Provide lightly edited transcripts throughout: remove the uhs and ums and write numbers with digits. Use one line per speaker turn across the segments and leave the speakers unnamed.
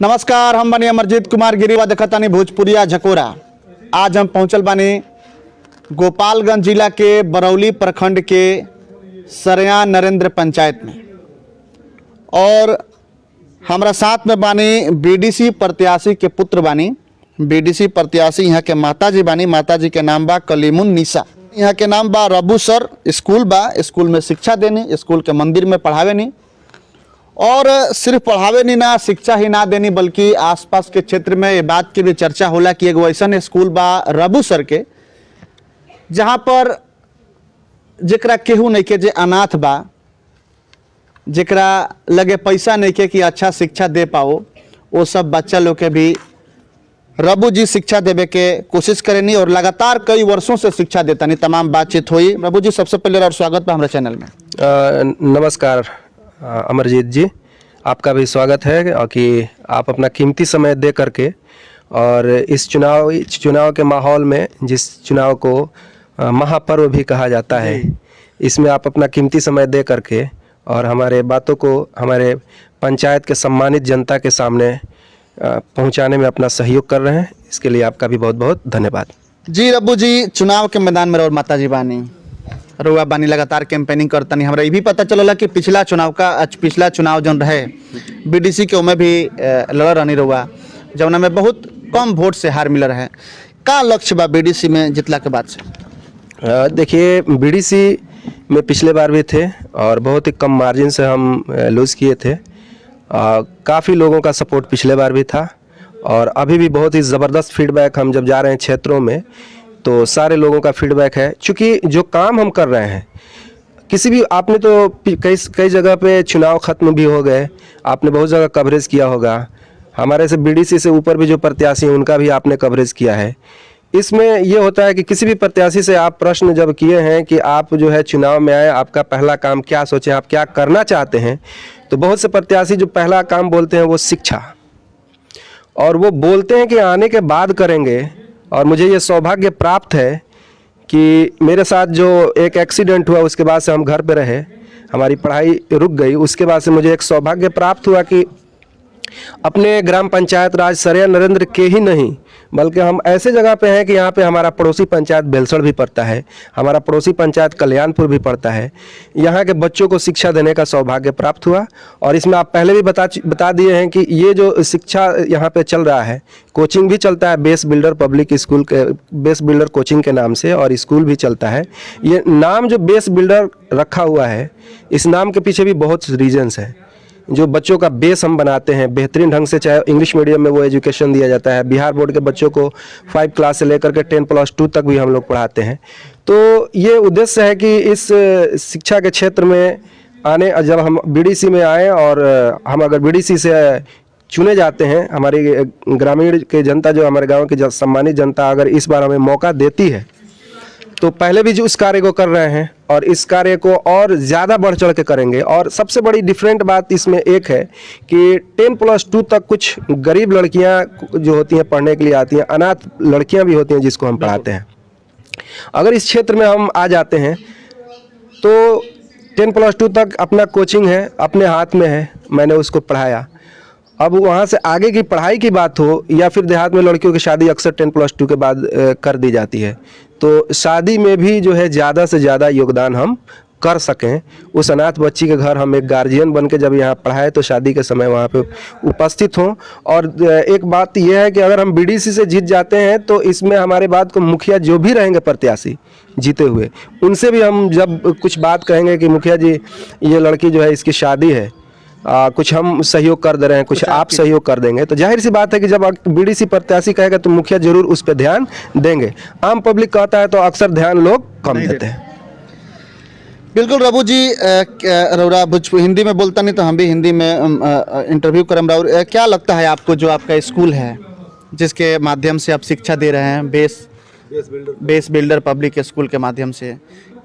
नमस्कार, हम बनी अमरजीत कुमार गिरी व देखतानी भोजपुरिया झकोरा। आज हम पहुंचल बानी गोपालगंज जिला के बरौली प्रखंड के सरया नरेंद्र पंचायत में और हमरा साथ में बानी बीडीसी प्रत्याशी के पुत्र बानी। बीडीसी प्रत्याशी यहाँ के माताजी बानी। माताजी के नाम बा कलीमुन निशा। यहाँ के नाम बा रबू सर। स्कूल बा, स्कूल में शिक्षा देनी, स्कूल के मंदिर में पढ़ावे नहीं और सिर्फ पढ़ावे नहीं ना, शिक्षा ही ना देनी बल्कि आसपास के क्षेत्र में ये बात की भी चर्चा होला कि एगो ऐसा स्कूल बा रबू सर के जहाँ पर जेकरा केहू नहीं के जे अनाथ बा, जेकरा लगे पैसा नहीं के कि अच्छा शिक्षा दे पाओ, वो सब बच्चा लोग के भी रबू जी शिक्षा देवे के कोशिश करेनी और लगातार कई वर्षों से शिक्षा देता नहीं। तमाम बातचीत हुई। रबू जी, सबसे पहले और स्वागत बा हमारे चैनल में।
नमस्कार अमरजीत जी, आपका भी स्वागत है कि आप अपना कीमती समय दे करके और इस चुनाव के माहौल में, जिस चुनाव को महापर्व भी कहा जाता है, इसमें आप अपना कीमती समय दे करके और हमारे बातों को हमारे पंचायत के सम्मानित जनता के सामने पहुंचाने में अपना सहयोग कर रहे हैं। इसके लिए आपका भी बहुत बहुत धन्यवाद।
जी रब्बू जी, चुनाव के मैदान में और माताजी बानी, रुआ बानी, लगातार कैंपेनिंग करता नहीं। हमरा ये भी पता चलला कि पिछला चुनाव जो रहे बीडीसी के उमें भी लड़ रहनी रुआ, जौना में बहुत कम वोट से हार मिल रहे। का लक्ष्य बा बीडीसी में जितला के बाद से?
देखिए, बीडीसी में पिछले बार भी थे और बहुत ही कम मार्जिन से हम लूज़ किए थे। काफ़ी लोगों का सपोर्ट पिछले बार भी था और अभी भी बहुत ही ज़बरदस्त फीडबैक हम जब जा रहे हैं क्षेत्रों में तो सारे लोगों का फीडबैक है। चूँकि जो काम हम कर रहे हैं, किसी भी आपने तो कई जगह पे चुनाव ख़त्म भी हो गए, आपने बहुत जगह कवरेज किया होगा। हमारे से बीडीसी से ऊपर भी जो प्रत्याशी हैं उनका भी आपने कवरेज किया है। इसमें ये होता है कि किसी भी प्रत्याशी से आप प्रश्न जब किए हैं कि आप जो है चुनाव में आए, आपका पहला काम क्या सोचें, आप क्या करना चाहते हैं, तो बहुत से प्रत्याशी जो पहला काम बोलते हैं वो शिक्षा, और वो बोलते हैं कि आने के बाद करेंगे। और मुझे ये सौभाग्य प्राप्त है कि मेरे साथ जो एक एक्सीडेंट हुआ उसके बाद से हम घर पे रहे, हमारी पढ़ाई रुक गई। उसके बाद से मुझे एक सौभाग्य प्राप्त हुआ कि अपने ग्राम पंचायत राज सरया नरेंद्र के ही नहीं बल्कि हम ऐसे जगह पे हैं कि यहाँ पे हमारा पड़ोसी पंचायत बेलसड़ भी पड़ता है, हमारा पड़ोसी पंचायत कल्याणपुर भी पड़ता है। यहाँ के बच्चों को शिक्षा देने का सौभाग्य प्राप्त हुआ। और इसमें आप पहले भी बता दिए हैं कि ये जो शिक्षा यहाँ पे चल रहा है, कोचिंग भी चलता है बेस बिल्डर पब्लिक स्कूल के, बेस बिल्डर कोचिंग के नाम से, और स्कूल भी चलता है। ये नाम जो बेस बिल्डर रखा हुआ है, इस नाम के पीछे भी बहुत रीजन्स हैं। जो बच्चों का बेस हम बनाते हैं बेहतरीन ढंग से, चाहे इंग्लिश मीडियम में वो एजुकेशन दिया जाता है। बिहार बोर्ड के बच्चों को 5 क्लास से लेकर के 10+2 तक भी हम लोग पढ़ाते हैं। तो ये उद्देश्य है कि इस शिक्षा के क्षेत्र में आने, जब हम बीडीसी में आए और हम अगर बीडीसी से चुने जाते हैं, हमारी ग्रामीण के जनता, जो हमारे गाँव की सम्मानित जनता अगर इस बार हमें मौका देती है, तो पहले भी जो इस कार्य को कर रहे हैं और इस कार्य को और ज़्यादा बढ़ चढ़ के करेंगे। और सबसे बड़ी डिफरेंट बात इसमें एक है कि 10+2 तक कुछ गरीब लड़कियां जो होती हैं पढ़ने के लिए आती हैं, अनाथ लड़कियां भी होती हैं जिसको हम पढ़ाते हैं। अगर इस क्षेत्र में हम आ जाते हैं तो 10+2 तक अपना कोचिंग है, अपने हाथ में है, मैंने उसको पढ़ाया। अब वहाँ से आगे की पढ़ाई की बात हो या फिर देहात में लड़कियों की शादी अक्सर 10+2 के बाद कर दी जाती है, तो शादी में भी जो है ज़्यादा से ज़्यादा योगदान हम कर सकें। उस अनाथ बच्ची के घर हम एक गार्जियन बन के जब यहाँ पढ़ाए तो शादी के समय वहाँ पे उपस्थित हों। और एक बात यह है कि अगर हम बीडीसी से जीत जाते हैं तो इसमें हमारे बात को मुखिया जो भी रहेंगे प्रत्याशी जीते हुए, उनसे भी हम जब कुछ बात कहेंगे कि मुखिया जी ये लड़की जो है इसकी शादी है, कुछ हम सहयोग कर दे रहे हैं, कुछ आप सहयोग कर देंगे, तो जाहिर सी बात है कि जब बीडीसी प्रत्याशी कहेगा तो मुखिया जरूर उस पर ध्यान देंगे। आम पब्लिक कहता है तो अक्सर ध्यान लोग कम देते हैं।
बिल्कुल रबू जी, रौरा हिंदी में बोलता नहीं तो हम भी हिंदी में इंटरव्यू करम। रौर, क्या लगता है आपको जो आपका स्कूल है जिसके माध्यम से आप शिक्षा दे रहे हैं, बेस बिल्डर पब्लिक स्कूल के माध्यम से,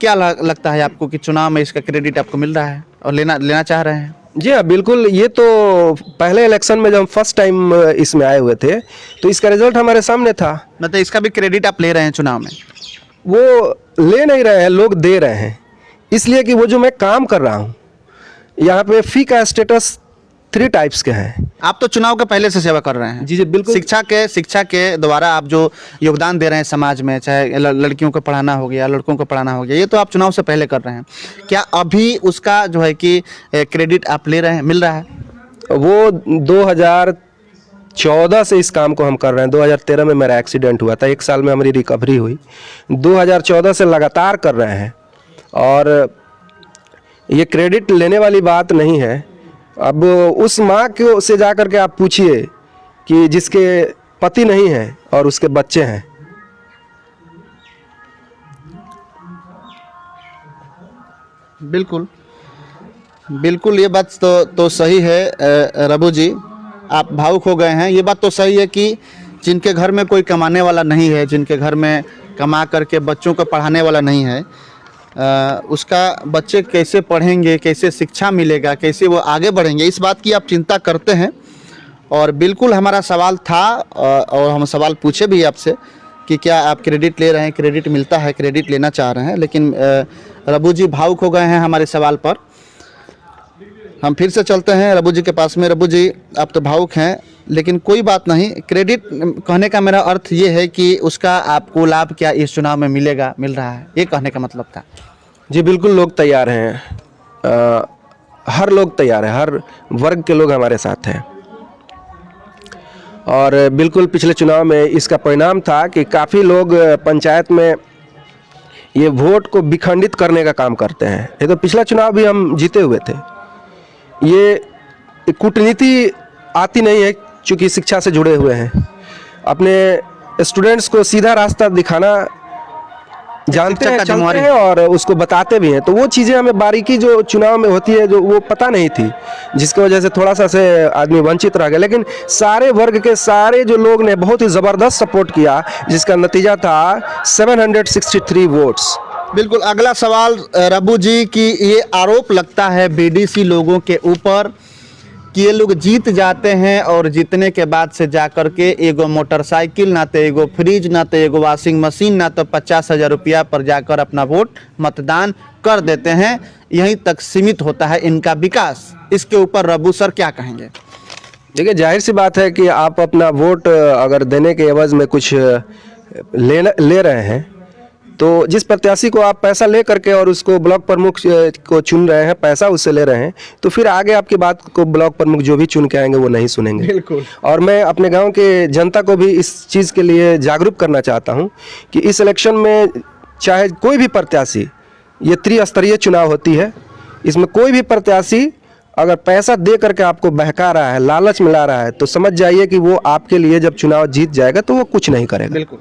क्या लगता है आपको कि चुनाव में इसका क्रेडिट आपको मिल रहा है और लेना चाह रहे हैं?
जी हाँ, बिल्कुल। ये तो पहले इलेक्शन में जब हम फर्स्ट टाइम इसमें आए हुए थे तो इसका रिजल्ट हमारे सामने था।
मतलब इसका भी क्रेडिट आप ले रहे हैं चुनाव में?
वो ले नहीं रहे हैं, लोग दे रहे हैं, इसलिए कि वो जो मैं काम कर रहा हूँ, यहाँ पे फ़ी का स्टेटस 3 टाइप्स के हैं।
आप तो चुनाव के पहले से सेवा कर रहे हैं।
जी जी बिल्कुल।
शिक्षा के द्वारा आप जो योगदान दे रहे हैं समाज में, चाहे लड़कियों को पढ़ाना हो गया, लड़कों को पढ़ाना हो गया, ये तो आप चुनाव से पहले कर रहे हैं। क्या अभी उसका जो है कि क्रेडिट आप ले रहे हैं, मिल रहा है?
वो 2014 से इस काम को हम कर रहे हैं। 2013 में मेरा एक्सीडेंट हुआ था, 1 साल में हमारी रिकवरी हुई। 2014 से लगातार कर रहे हैं और ये क्रेडिट लेने वाली बात नहीं है। अब उस माँ को से जा कर के आप पूछिए कि जिसके पति नहीं है और उसके बच्चे हैं।
बिल्कुल बिल्कुल, ये बात तो सही है रबू जी, आप भावुक हो गए हैं। ये बात तो सही है कि जिनके घर में कोई कमाने वाला नहीं है, जिनके घर में कमा करके बच्चों को पढ़ाने वाला नहीं है, उसका बच्चे कैसे पढ़ेंगे, कैसे शिक्षा मिलेगा, कैसे वो आगे बढ़ेंगे, इस बात की आप चिंता करते हैं। और बिल्कुल हमारा सवाल था और हम सवाल पूछे भी आपसे कि क्या आप क्रेडिट ले रहे हैं, क्रेडिट मिलता है, क्रेडिट लेना चाह रहे हैं, लेकिन रबू जी भावुक हो गए हैं हमारे सवाल पर। हम फिर से चलते हैं रबू जी के पास में। रबू जी, आप तो भावुक हैं, लेकिन कोई बात नहीं। क्रेडिट कहने का मेरा अर्थ ये है कि उसका आपको लाभ क्या इस चुनाव में मिलेगा, मिल रहा है, ये कहने का मतलब था।
जी बिल्कुल, लोग तैयार हैं। हर लोग तैयार है, हर वर्ग के लोग हमारे साथ हैं। और बिल्कुल पिछले चुनाव में इसका परिणाम था कि काफ़ी लोग पंचायत में ये वोट को विखंडित करने का काम करते हैं। ये तो पिछला चुनाव भी हम जीते हुए थे। ये कूटनीति आती नहीं है, चूँकि शिक्षा से जुड़े हुए हैं। अपने स्टूडेंट्स को सीधा रास्ता दिखाना जानते हैं, चलते हैं और उसको बताते भी हैं। तो वो चीज़ें हमें बारीकी जो चुनाव में होती है, जो वो पता नहीं थी, जिसकी वजह से थोड़ा सा से आदमी वंचित रह गया। लेकिन सारे वर्ग के सारे जो लोग ने बहुत ही ज़बरदस्त सपोर्ट किया, जिसका नतीजा था 763 वोट्स।
बिल्कुल। अगला सवाल रबू जी की, ये आरोप लगता है बीडीसी लोगों के ऊपर कि ये लोग जीत जाते हैं और जीतने के बाद से जाकर के एगो मोटरसाइकिल ना तो एगो फ्रिज ना तो एगो वॉशिंग मशीन ना तो 50,000 रुपया पर जाकर अपना वोट मतदान कर देते हैं। यहीं तक सीमित होता है इनका विकास। इसके ऊपर रबू सर क्या कहेंगे?
देखिए, जाहिर सी बात है कि आप अपना वोट अगर देने के एवज में कुछ ले रहे हैं, तो जिस प्रत्याशी को आप पैसा ले करके और उसको ब्लॉक प्रमुख को चुन रहे हैं, पैसा उससे ले रहे हैं, तो फिर आगे आपकी बात को ब्लॉक प्रमुख जो भी चुन के आएंगे वो नहीं सुनेंगे।
बिल्कुल।
और मैं अपने गांव के जनता को भी इस चीज़ के लिए जागरूक करना चाहता हूं कि इस इलेक्शन में चाहे कोई भी प्रत्याशी, ये त्रिस्तरीय चुनाव होती है, इसमें कोई भी प्रत्याशी अगर पैसा दे करके आपको बहका रहा है, लालच मिला रहा है, तो समझ जाइए कि वो आपके लिए जब चुनाव जीत जाएगा तो वो कुछ नहीं करेगा।
बिल्कुल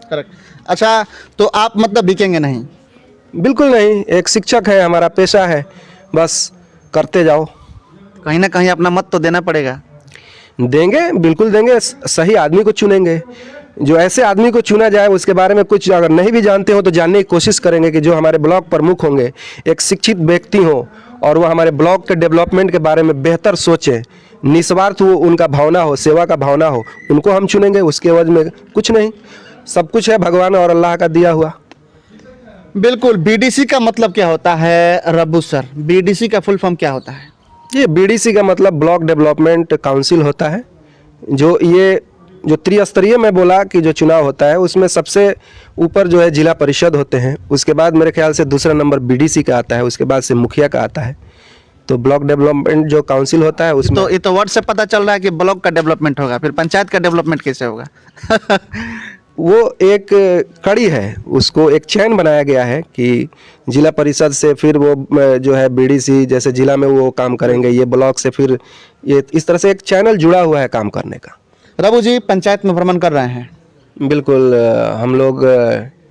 करेक्ट। अच्छा, तो आप मतलब बिकेंगे नहीं?
बिल्कुल नहीं। एक शिक्षक है, हमारा पेशा है, बस करते जाओ।
कहीं ना कहीं अपना मत तो देना पड़ेगा।
देंगे, बिल्कुल देंगे। सही आदमी को चुनेंगे। जो ऐसे आदमी को चुना जाए, उसके बारे में कुछ अगर नहीं भी जानते हो तो जानने की कोशिश करेंगे कि जो हमारे ब्लॉक प्रमुख होंगे एक शिक्षित व्यक्ति हो और वह हमारे ब्लॉक के डेवलपमेंट के बारे में बेहतर सोचें, निस्वार्थ वो उनका भावना हो, सेवा का भावना हो, उनको हम चुनेंगे। उसके एवज में कुछ नहीं, सब कुछ है भगवान और अल्लाह का दिया हुआ।
बिल्कुल। बीडीसी का मतलब क्या होता है रब्बू सर? बीडीसी का फुल फॉर्म क्या होता है?
ये बीडीसी का मतलब ब्लॉक डेवलपमेंट काउंसिल होता है। जो त्रिस्तरीय में बोला कि जो चुनाव होता है, उसमें सबसे ऊपर जो है जिला परिषद होते हैं, उसके बाद मेरे ख्याल से दूसरा नंबर बीडीसी का आता है, उसके बाद से मुखिया का आता है। तो ब्लॉक डेवलपमेंट जो काउंसिल होता है उसमें
ये तो वर्ड से पता चल रहा है कि ब्लॉक का डेवलपमेंट होगा, फिर पंचायत का डेवलपमेंट कैसे होगा?
वो एक कड़ी है, उसको एक चैन बनाया गया है कि जिला परिषद से फिर वो जो है बीडीसी, जैसे जिला में वो काम करेंगे, ये ब्लॉक से फिर ये इस तरह से एक चैनल जुड़ा हुआ है काम करने का।
रबू जी, पंचायत में भ्रमण कर रहे हैं?
बिल्कुल, हम लोग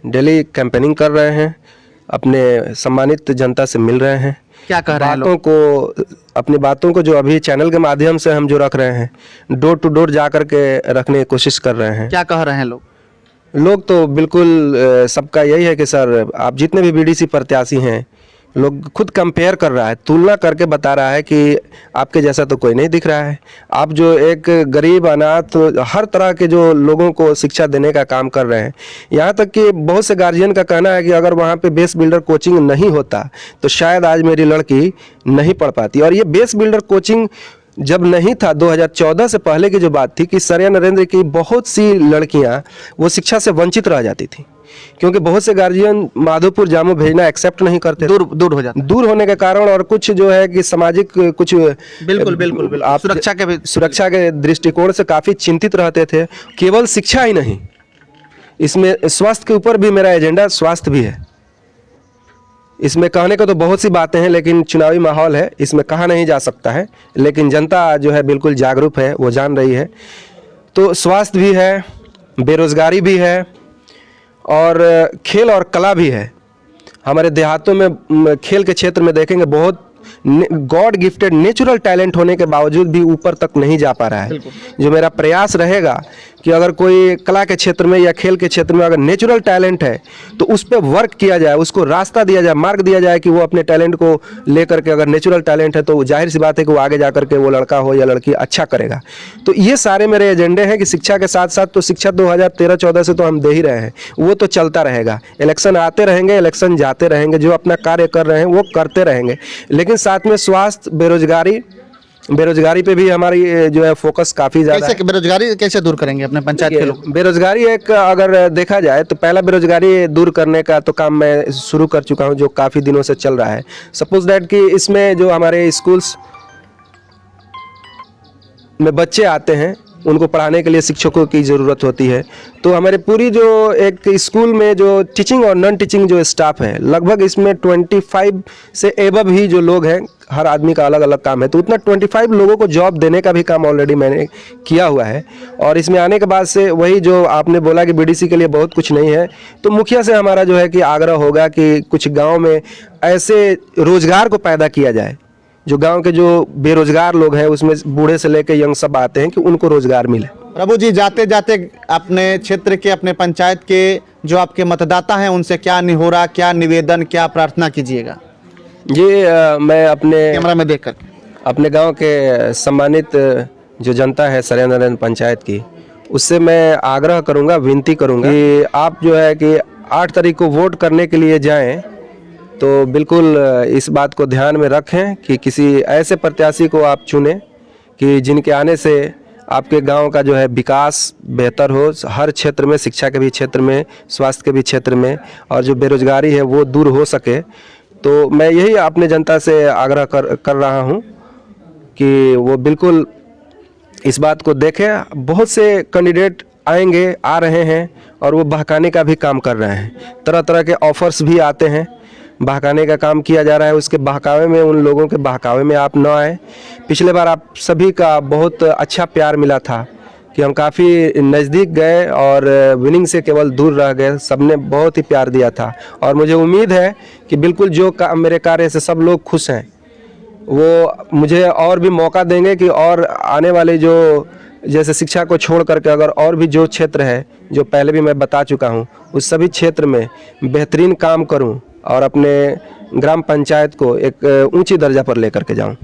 डेली कैंपेनिंग कर रहे हैं, अपने सम्मानित जनता से मिल रहे हैं।
क्या कह रहे हैं लोग?
अपनी बातों को जो अभी चैनल के माध्यम से हम जो रख रहे हैं, डोर टू डोर जा कर के रखने की कोशिश कर रहे हैं।
क्या कह रहे हैं लोग?
लोग तो बिल्कुल सबका यही है कि सर, आप जितने भी बीडीसी प्रत्याशी हैं, लोग खुद कंपेयर कर रहा है, तुलना करके बता रहा है कि आपके जैसा तो कोई नहीं दिख रहा है। आप जो एक गरीब, अनाथ, हर तरह के जो लोगों को शिक्षा देने का काम कर रहे हैं। यहाँ तक कि बहुत से गार्जियन का कहना है कि अगर वहाँ पे बेस बिल्डर कोचिंग नहीं होता तो शायद आज मेरी लड़की नहीं पढ़ पाती। और ये बेस बिल्डर कोचिंग जब नहीं था, 2014 से पहले की जो बात थी कि सरया नरेंद्र की बहुत सी लड़कियां वो शिक्षा से वंचित रह जाती थी, क्योंकि बहुत से गार्जियन माधोपुर जामो भेजना एक्सेप्ट नहीं करते,
दूर हो जाता है।
दूर होने के कारण, और कुछ जो है कि सामाजिक कुछ
बिल्कुल
आप सुरक्षा के दृष्टिकोण से काफ़ी चिंतित रहते थे। केवल शिक्षा ही नहीं, इसमें स्वास्थ्य के ऊपर भी मेरा एजेंडा स्वास्थ्य भी है। इसमें कहने को तो बहुत सी बातें हैं, लेकिन चुनावी माहौल है, इसमें कहा नहीं जा सकता है, लेकिन जनता जो है बिल्कुल जागरूक है, वो जान रही है। तो स्वास्थ्य भी है, बेरोजगारी भी है, और खेल और कला भी है। हमारे देहातों में खेल के क्षेत्र में देखेंगे बहुत गॉड गिफ्टेड नेचुरल टैलेंट होने के बावजूद भी ऊपर तक नहीं जा पा रहा है। जो मेरा प्रयास रहेगा कि अगर कोई कला के क्षेत्र में या खेल के क्षेत्र में अगर नेचुरल टैलेंट है तो उस पर वर्क किया जाए, उसको रास्ता दिया जाए, मार्ग दिया जाए कि वो अपने टैलेंट को लेकर के, अगर नेचुरल टैलेंट है तो जाहिर सी बात है कि वो आगे जा करके वो लड़का हो या लड़की अच्छा करेगा। तो ये सारे मेरे एजेंडे हैं कि शिक्षा के साथ साथ, तो शिक्षा 2013-14 से तो हम दे ही रहे हैं, वो तो चलता रहेगा। इलेक्शन आते रहेंगे, इलेक्शन जाते रहेंगे, जो अपना कार्य कर रहे हैं वो करते रहेंगे, लेकिन साथ में स्वास्थ्य, बेरोजगारी पे भी हमारी जो है फोकस काफ़ी ज़्यादा है।
बेरोजगारी कैसे दूर करेंगे अपने पंचायत के लोग?
बेरोजगारी एक अगर देखा जाए तो पहला बेरोजगारी दूर करने का तो काम मैं शुरू कर चुका हूं, जो काफ़ी दिनों से चल रहा है। सपोज दैट कि इसमें जो हमारे स्कूल्स में बच्चे आते हैं, उनको पढ़ाने के लिए शिक्षकों की ज़रूरत होती है। तो हमारे पूरी जो एक स्कूल में जो टीचिंग और नॉन टीचिंग जो स्टाफ है, लगभग इसमें 25 से एबव ही जो लोग हैं, हर आदमी का अलग अलग काम है, तो उतना 25 लोगों को जॉब देने का भी काम ऑलरेडी मैंने किया हुआ है। और इसमें आने के बाद से वही जो आपने बोला कि बीडीसी के लिए बहुत कुछ नहीं है, तो मुखिया से हमारा जो है कि आग्रह होगा कि कुछ गाँव में ऐसे रोजगार को पैदा किया जाए, जो गांव के जो बेरोजगार लोग हैं, उसमें बूढ़े से लेकर यंग सब आते हैं, कि उनको रोजगार मिले।
प्रभु जी, जाते जाते अपने क्षेत्र के, अपने पंचायत के जो आपके मतदाता हैं, उनसे क्या निहोरा, क्या निवेदन, क्या प्रार्थना कीजिएगा?
ये मैं अपने
कैमरा में देखकर
अपने गांव के सम्मानित जो जनता है सरया नरेंद्र पंचायत की, उससे मैं आग्रह करूंगा, विनती करूंगा कि आप जो है कि 8 तारीख को वोट करने के लिए जाएं, तो बिल्कुल इस बात को ध्यान में रखें कि किसी ऐसे प्रत्याशी को आप चुनें कि जिनके आने से आपके गांव का जो है विकास बेहतर हो, हर क्षेत्र में, शिक्षा के भी क्षेत्र में, स्वास्थ्य के भी क्षेत्र में, और जो बेरोजगारी है वो दूर हो सके। तो मैं यही अपने जनता से आग्रह कर रहा हूं कि वो बिल्कुल इस बात को देखें। बहुत से कैंडिडेट आएंगे, आ रहे हैं, और वो बहकाने का भी काम कर रहे हैं। तरह तरह के ऑफर्स भी आते हैं, बहकाने का काम किया जा रहा है। उसके बहकावे में, उन लोगों के बहकावे में आप न आए। पिछले बार आप सभी का बहुत अच्छा प्यार मिला था कि हम काफ़ी नज़दीक गए और विनिंग से केवल दूर रह गए, सबने बहुत ही प्यार दिया था। और मुझे उम्मीद है कि बिल्कुल जो मेरे कार्य से सब लोग खुश हैं, वो मुझे और भी मौका देंगे कि और आने वाले जो, जैसे शिक्षा को छोड़ करके अगर और भी जो क्षेत्र है, जो पहले भी मैं बता चुका हूँ, उस सभी क्षेत्र में बेहतरीन काम करूँ और अपने ग्राम पंचायत को एक ऊंची दर्जा पर लेकर के जाऊं।